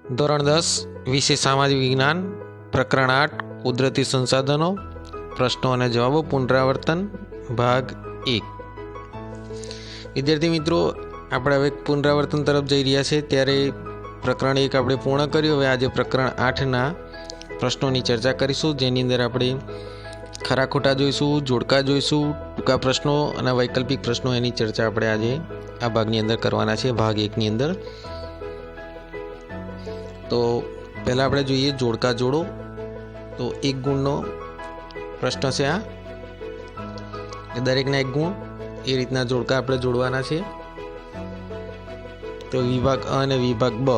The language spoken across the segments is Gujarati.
ધોરણ 10 વિષય સામાજિક વિજ્ઞાન પ્રકરણ 8 કુદરતી સંસાધનો પ્રશ્નો અને જવાબો પુનરાવર્તન ભાગ 1। વિદ્યાર્થી મિત્રો, આપણે હવે પુનરાવર્તન તરફ જઈ રહ્યા છે ત્યારે પ્રકરણ 1 આપણે પૂર્ણ કર્યું। હવે આજે પ્રકરણ 8ના પ્રશ્નોની ચર્ચા કરીશું, જેની અંદર આપણે ખરા ખોટા જોઈશું, જોડકા જોઈશું, ટૂંકા પ્રશ્નો અને વૈકલ્પિક પ્રશ્નો એની ચર્ચા આપણે આજે આ ભાગની અંદર કરવાના છે, ભાગ 1ની અંદર। તો પહેલાં આપણે જોઈએ જોડકા જોડો। તો 1 ગુણનો પ્રશ્ન છે આ, દરેકના 1 ગુણ, એ રીતના જોડકા આપણે જોડવાના છે। તો વિભાગ અ અને વિભાગ બ,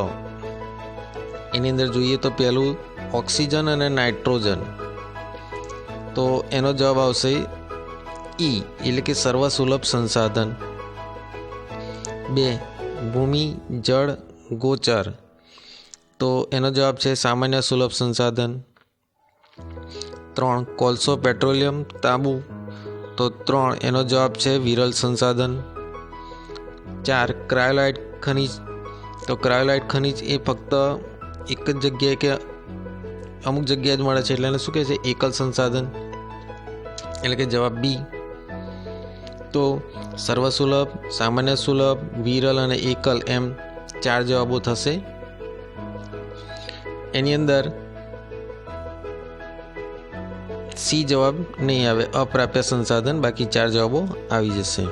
એની અંદર જોઈએ તો પહેલું ઓક્સિજન અને નાઇટ્રોજન, તો એનો જવાબ આવશે ઈ, એટલે કે સર્વસુલભ સંસાધન। 2 ભૂમિ જળ ગોચર, તો એનો જવાબ છે સામાન્ય સુલભ સંસાધન। 3 કોલસો પેટ્રોલિયમ તાંબુ, તો 3 એનો જવાબ છે વિરલ સંસાધન। 4 ક્રાયોલાઇટ ખનિજ, તો ક્રાયોલાઇટ ખનિજ એ ફક્ત એક જ જગ્યાએ કે અમુક જગ્યાએ જ મળે છે, એટલે એને શું કહે છે, એકલ સંસાધન, એટલે કે જવાબ બી। તો સર્વસુલભ, સામાન્ય સુલભ, વિરલ અને એકલ એમ 4 જવાબો થશે। એની અંદર સી જવાબ નહીં આવે, અપ્રાપ્ય સંસાધન, બાકી 4 જવાબો આવી જશે।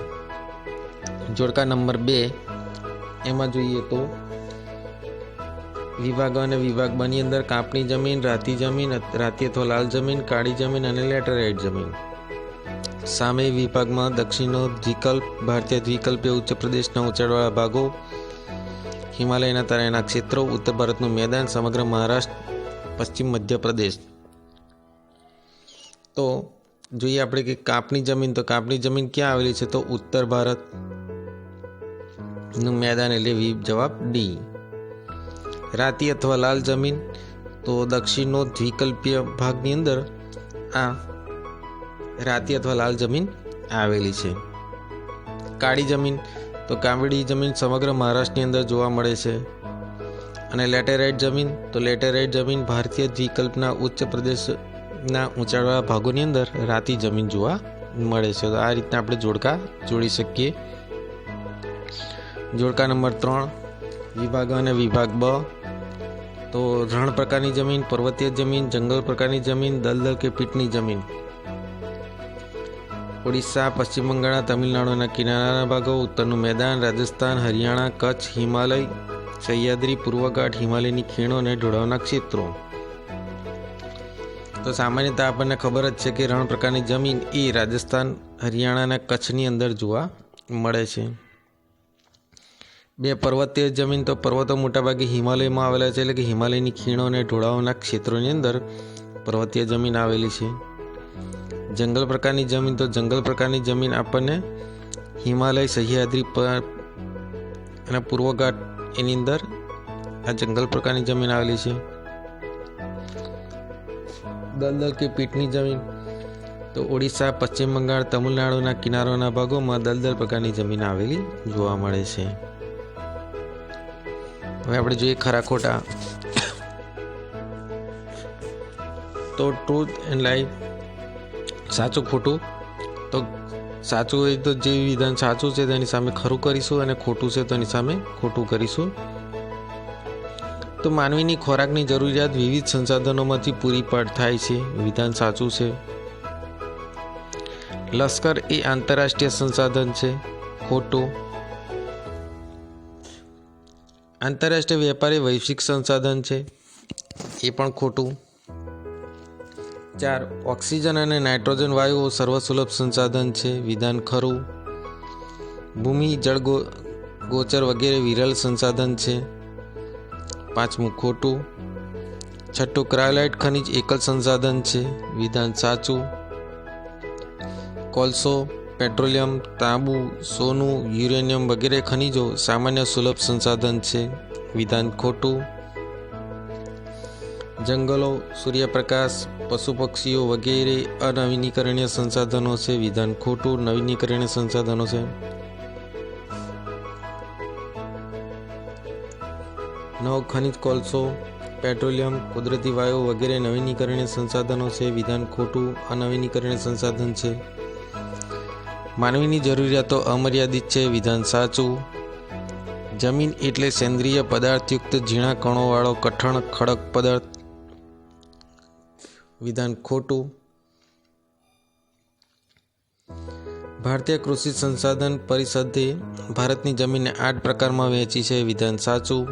જોડકા નંબર 2, એમાં જોઈએ તો વિભાગ અને વિભાગ બની અંદર કાપની જમીન, રાતી જમીન, રાતી અથવા લાલ જમીન, કાળી જમીન અને લેટેરાઇટ જમીન। સામે વિભાગમાં દક્ષિણનો દ્વિકલ્પ, ભારતીય દ્વિકલ્પીય ઉચ્ચ પ્રદેશના ઊંચાણવાળા ભાગો, હિમાલયના તરાઈના ક્ષેત્રો, ઉત્તર ભારતનું મેદાન, સમગ્ર મહારાષ્ટ્ર, પશ્ચિમ મધ્યપ્રદેશ। તો જોઈએ આપણે કે કાપની જમીન, તો કાપની જમીન ક્યાં આવેલી છે, તો ઉત્તર ભારતનું મેદાન, એટલે જવાબ ડી। રાતી અથવા લાલ જમીન, તો દક્ષિણનો દ્વિકલ્પીય ભાગની અંદર આ રાતી અથવા લાલ જમીન આવેલી છે। કાળી જમીન, તો કાળી જમીન સમગ્ર મહારાષ્ટ્રની અંદર જોવા મળે છે। અને લેટેરાઇટ જમીન, તો લેટેરાઇટ જમીન ભારતીય દ્વિકલ્પના ઉચ્ચ પ્રદેશના ઊંચાણવાળા ભાગોની અંદર રાતી જમીન જોવા મળે છે। તો આ રીતના આપણે જોડકા જોડી શકીએ। જોડકા નંબર 3, વિભાગ અને વિભાગ બ, તો રણ પ્રકારની જમીન, પર્વતીય જમીન, જંગલ પ્રકારની જમીન, દલદલ કે પીટની જમીન, ઓડિશા, પશ્ચિમ બંગાળ, તમિલનાડુના કિનારાના ભાગો, ઉત્તરનું મેદાન, રાજસ્થાન, હરિયાણા, કચ્છ, હિમાલય, સહ્યાદ્રી, પૂર્વઘાટ, હિમાલયની ખીણો અને ઢોળાવના ક્ષેત્રો। તો સામાન્યતઃ આપણને ખબર જ છે કે રણ પ્રકારની જમીન એ રાજસ્થાન, હરિયાણા અને કચ્છની અંદર જોવા મળે છે। 2 પર્વતીય જમીન, તો પર્વતો મોટાભાગે હિમાલયમાં આવેલા છે, એટલે કે હિમાલયની ખીણો અને ઢોળાવના ક્ષેત્રોની અંદર પર્વતીય જમીન આવેલી છે। જંગલ પ્રકારની જમીન, તો જંગલ પ્રકારની જમીન આપણને હિમાલય, સહ્યાદ્રી અને પૂર્વઘાટ એની અંદર આ જંગલ પ્રકારની જમીન આવેલી છે। દલદલ કે પીટની જમીન, તો ઓડિશા, પશ્ચિમ બંગાળ, તમિલનાડુના કિનારાના ભાગોમાં દલદલ પ્રકારની જમીન આવેલી જોવા મળે છે। હવે આપણે જોઈએ ખરા ખોટા। તો ટ્રુથ એન્ડ લાઈ, સાચું ખોટું, તો સાચું હોય તો જે વિધાન સાચું છે તેની સામે ખરું કરીશું, અને ખોટું છે તો એની સામે ખોટું કરીશું। તો માનવીની ખોરાકની જરૂરિયાત વિવિધ સંસાધનોમાંથી પૂરી થાય છે, વિધાન સાચું છે। લશ્કર એ આંતરરાષ્ટ્રીય સંસાધન છે, ખોટું। આંતરરાષ્ટ્રીય વેપાર એ વૈશ્વિક સંસાધન છે, એ પણ ખોટું। 4 ઓક્સિજન અને નાઇટ્રોજન વાયુઓ સર્વસુલભ સંસાધન છે, વિધાન ખરું। ભૂમિ જળ ગોચર વગેરે વિરલ સંસાધન છે, 5મું ખોટું। 6 ક્રાયોલાઇટ ખનિજ એકલ સંસાધન છે, વિધાન સાચું। કોલસો, પેટ્રોલિયમ, તાંબુ, સોનું, યુરેનિયમ વગેરે ખનિજો સામાન્ય સુલભ સંસાધન છે, વિધાન ખોટું। જંગલો, સૂર્યપ્રકાશ, પશુ પક્ષીઓ વગેરે અનવીનીકરણીય સંસાધનો છે, વિધાન ખોટું, નવીનીકરણીય સંસાધનો છે। નવ ખનિજ કોલસો, પેટ્રોલિયમ, કુદરતી વાયુ વગેરે નવીનીકરણીય સંસાધનો છે. વિધાન ખોટું. અનવીનીકરણીય સંસાધન છે. માનવીની જરૂરિયાતો અમર્યાદિત છે. વિધાન સાચું. જમીન એટલે સેન્દ્રિય પદાર્થયુક્ત ઝીણા કણોવાળો કઠણ ખડક પદાર્થ. વિધાન ખોટું. ભારતીય કૃષિ સંસાધન પરિષદે ભારતની જમીનને 8 પ્રકારમાં વહેંચી છે. વિધાન સાચું.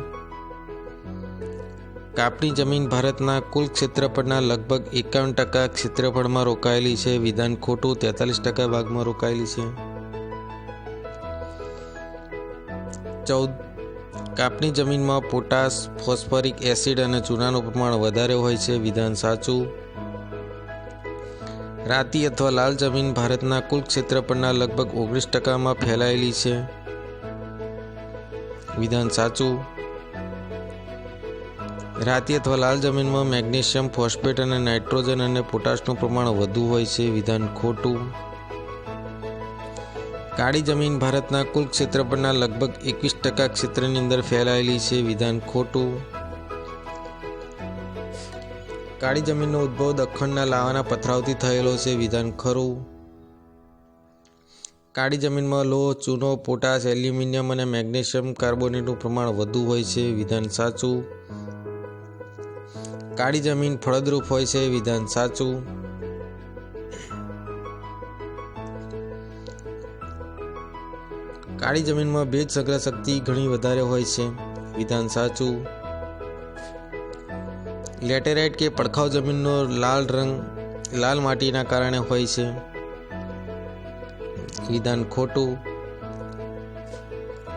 કાપણી જમીન ભારતના કુલ ક્ષેત્રફળના લગભગ 51% ક્ષેત્રફળમાં રોકાયેલી છે. વિધાન ખોટું. 43% ભાગમાં રોકાયેલી છે. 14. કાપણી જમીનમાં પોટાશ, ફોસ્ફરિક એસિડ અને ચૂનાનું પ્રમાણ વધારે હોય છે. વિધાન સાચું. રાતી અથવા લાલ જમીન ભારતના કુલ ક્ષેત્રફળના લગભગ 19%માં ફેલાયેલી છે. વિધાન સાચું. રાતી અથવા લાલ જમીનમાં મેગ્નેશિયમ, ફોસ્ફેટ અને નાઇટ્રોજન અને પોટાશનું પ્રમાણ વધુ હોય છે. વિધાન ખોટું. કાળી જમીન ભારતના કુલ ક્ષેત્રફળના લગભગ 21% ક્ષેત્રની અંદર ફેલાયેલી છે. વિધાન ખોટું. કાળી જમીનનો ઉદ્ભવ દખ્ખણના લાવાના પથરાવથી થયેલો છે. વિધાન ખરું. કાળી જમીનમાં લોહ, ચૂનો, પોટાશ, એલ્યુમિનિયમ અને મેગ્નેશિયમ કાર્બોનેટનું પ્રમાણ વધુ હોય છે. વિધાન સાચું. કાળી જમીન ફળદ્રુપ હોય છે. વિધાન સાચું. કાળી જમીનમાં ભેજ સંગ્રહ શક્તિ ઘણી વધારે હોય છે. વિધાન સાચું. લેટેરાઇટ કે પડખાઉ જમીનનો લાલ રંગ લાલ માટીના કારણે હોય છે. વિધાન ખોટું.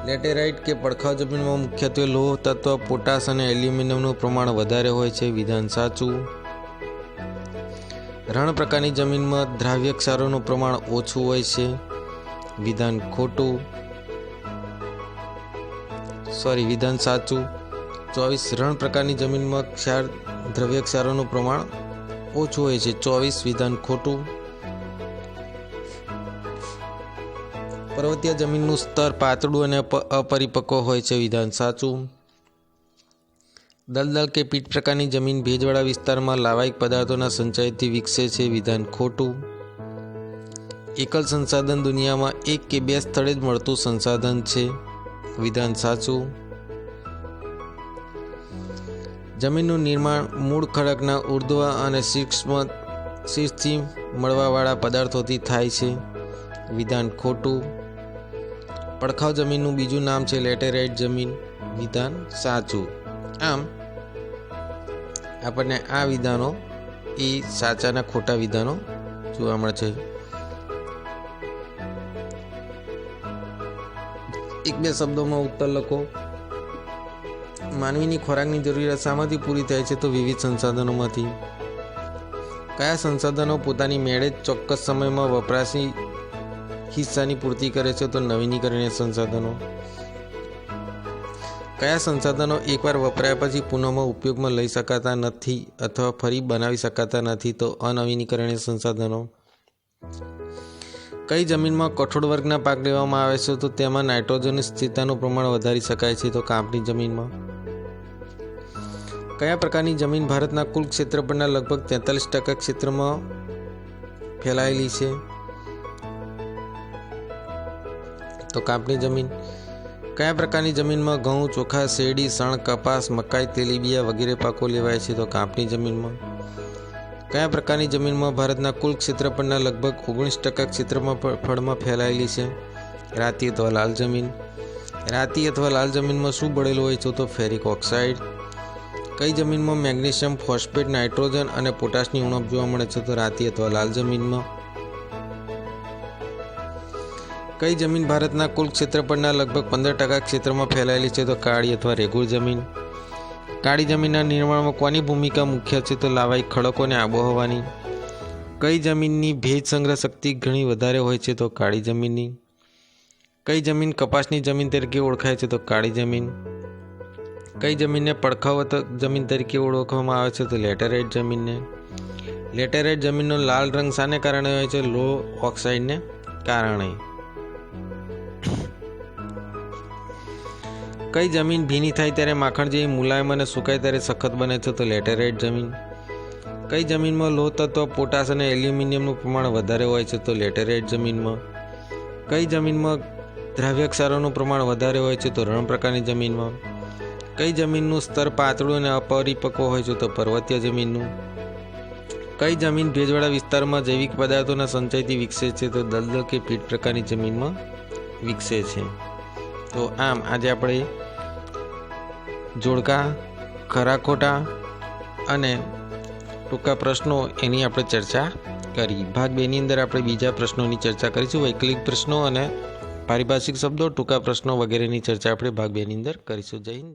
લેટેરાઇટ કે પડખાઉ જમીનમાં મુખ્યત્વે લોહ તત્વ, પોટાશ અને એલ્યુમિનિયમનું પ્રમાણ વધારે હોય છે. વિધાન સાચું. રણ પ્રકારની જમીનમાં દ્રાવ્ય ક્ષારોનું પ્રમાણ ઓછું હોય છે. વિધાન ખોટું. વિધાન સાચું. 24. રણ પ્રકારની જમીનમાં દ્રવ્ય ક્ષારોનું પ્રમાણ ઓછું હોય છે. 24. વિધાન ખોટું. પર્વતીય જમીનનું સ્તર પાતળું અને અપરિપક્વ હોય છે. વિધાન સાચું. દલદલ કે પીટ પ્રકારની જમીન ભેજવાળા વિસ્તારમાં લાવાયિક પદાર્થોના સંચયથી વિકસે છે. વિધાન ખોટું. એકલ સંસાધન દુનિયામાં 1 કે 2 સ્થળે જ મળતું સંસાધન છે. વિધાન સાચું. જમીનનું નિર્માણ મૂળ ખડકના ઉર્ધ્વ અને શીર્ષથી મળવાવાળા પદાર્થોથી થાય છે. વિધાન ખોટું. પડખાઉ જમીનનું બીજું નામ છે લેટેરાઇટ જમીન. વિધાન સાચું. આમ આપણને આ વિધાનો એ સાચાના ખોટા વિધાનો જોવા મળે છે. 1-2 શબ્દોમાં ઉત્તર લખો. માનવીની ખોરાકની જરૂરિયાત શામાંથી પૂરી થાય છે? તો વિવિધ સંસાધનોમાંથી. કયા સંસાધનો પોતાની મેળે જ ચોક્કસ સમયમાં વપરાશી હિસ્સાની પૂર્તિ કરે છે? તો નવીનીકરણીય સંસાધનો. કયા સંસાધનો એકવાર વપરાયા પછી પુનઃ ઉપયોગમાં લઈ શકાતા નથી અથવા ફરી બનાવી શકાતા નથી? તો અનવીનીકરણીય સંસાધનો. કઈ જમીનમાં કઠોળ વર્ગના પાક લેવામાં આવે છે તો તેમાં નાઇટ્રોજનની સ્થિરતાનું પ્રમાણ વધારી શકાય છે? તો કાપણી જમીનમાં. કયા પ્રકારની જમીન ભારતના કુલ ક્ષેત્રફળના લગભગ 43% ક્ષેત્રમાં ફેલાયેલી છે? તો કાપણી જમીન. કયા પ્રકારની જમીનમાં ઘઉં, ચોખા, શેરડી, શણ, કપાસ, મકાઈ, તેલીબિયા વગેરે પાકો લેવાય છે? તો કાપણી જમીનમાં. કયા પ્રકારની જમીનમાં ભારતના કુલ ક્ષેત્રફળના લગભગ 19% ક્ષેત્રમાં ફળમાં ફેલાયેલી છે? રાતી અથવા લાલ જમીન. રાતી અથવા લાલ જમીનમાં શું ભળેલું હોય છે? તો ફેરિક ઓક્સાઇડ. કઈ જમીનમાં મેગ્નેશિયમ, ફોસ્ફેટ, નાઇટ્રોજન અને પોટાશની ઉણપ જોવા મળે છે? તો રાતી અથવા લાલ જમીનમાં. કઈ જમીન ભારતના કુલ ક્ષેત્રફળના લગભગ 15% ક્ષેત્રમાં ફેલાયેલી છે? તો કાળી અથવા રેગુળ જમીન. કાળી જમીનના નિર્માણમાં કોની ભૂમિકા મુખ્ય છે? તો લાવાયિક ખડકો અને આબોહવાની. કઈ જમીનની ભેજ સંગ્રહ શક્તિ ઘણી વધારે હોય છે? તો કાળી જમીનની. કઈ જમીન કપાસની જમીન તરીકે ઓળખાય છે? તો કાળી જમીન. કઈ જમીનને પડખાઉ જમીન તરીકે ઓળખવામાં આવે છે? તો લેટેરાઇટ જમીનને. લેટેરાઇટ જમીનનો લાલ રંગ શાને કારણે હોય છે? લો ઓક્સાઇડને કારણે. કઈ જમીન ભીની થાય ત્યારે માખણ જેવી મુલાયમ અને સુકાય ત્યારે સખત બને છે? તો લેટેરાઇટ જમીન. કઈ જમીનમાં લોહ તત્વ, પોટાશ અને એલ્યુમિનિયમનું પ્રમાણ વધારે હોય છે? તો લેટેરાઇટ જમીનમાં. કઈ જમીનમાં દ્રાવ્ય ક્ષારોનું પ્રમાણ વધારે હોય છે? તો રણ પ્રકારની જમીનમાં. કઈ જમીનનું સ્તર પાતળું અને અપરિપક્વ હોય છે? તો પર્વતીય જમીનનું. કઈ જમીન ભેજવાળા વિસ્તારમાં જૈવિક પદાર્થોના સંચયથી વિકસે છે? તો દલદલ કે પીટ પ્રકારની જમીનમાં વિકસે છે. તો આમ આજે આપણે જોડકા, ખરા ખોટા અને ટૂંકા પ્રશ્નો એની આપણે ચર્ચા કરી. ભાગ 2 ની અંદર આપણે બીજા પ્રશ્નોની ચર્ચા કરીશું. વૈકલ્પિક પ્રશ્નો અને પારિભાષિક શબ્દો, ટૂંકા પ્રશ્નો વગેરેની ચર્ચા આપણે ભાગ 2 ની અંદર કરીશું. જય હિન્દ.